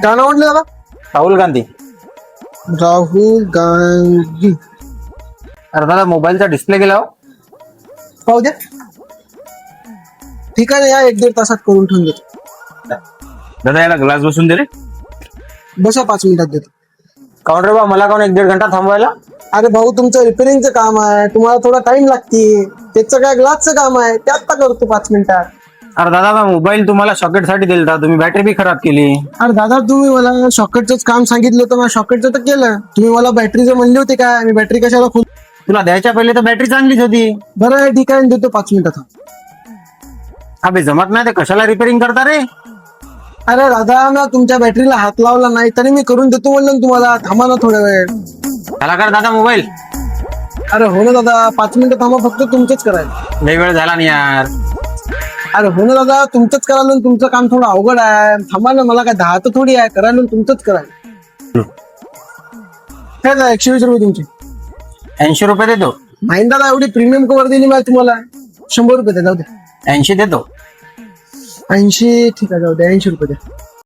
काय नाव म्हटलं दादा? राहुल गांधी. राहुल गांधी. अरे दादा मोबाईलचा डिस्प्ले गेला हो. पाहू द्या. ठीक आहे ना, या 1-1.5 तासात करून ठेवून देतो. दादा याला ग्लास बसून दे रे. बसा 5 मिनिटात देतो. काऊन रे बा, मला काऊन 1-1.5 घंटा थांबवायला? अरे भाऊ, तुमचं रिपेअरिंगचं काम आहे, तुम्हाला थोडा टाइम लागते. त्याचं काय ग्लासचं काम आहे, ते आत्ता करतो 5 मिनिटात. अरे दादा बा, मोबाईल तुम्हाला सॉकेट साठी दिलता, तुम्ही बॅटरी बी खराब केली. अरे दादा, तुम्ही मला सॉकेटच काम सांगितलं होतं, मला सॉकेटचं तर केलं. तुम्ही मला बॅटरीचं म्हणले होते काय, मी बॅटरी कशाला खोल. तुला द्यायच्या पहिले तर बॅटरी चांगलीच होती. बरं आहे, ठीक आहे, देतो 5 मिनिटात. अबे जमत नाही ते कशाला रिपेअरिंग करता रे? अरे दादा, मी तुमच्या बॅटरीला हात लावला नाही तरी मी करून देतो म्हणलं ना तुम्हाला. थांबा ना थोडा वेळ. त्याला कर दादा मोबाईल. अरे हो ना दादा, 5 मिनिटं थांबा, फक्त तुमचंच करायचं. लय वेळ झाला नाही यार. अरे हो ना दादा, तुमचंच करायला, तुमचं काम थोडं अवघड आहे. थांबा ना, मला काय 10 तर थोडी आहे, करायला तुमचंच करायला. काय 120 रुपये तुमचे. 80 रुपये देतो. नाही दादा, एवढी प्रीमियम कव्हर दिली मला तुम्हाला. 100 रुपये द्या, जाऊ द्या. 80 देतो. 80 ठीक आहे, जाऊ द्या, 80 रुपये द्या.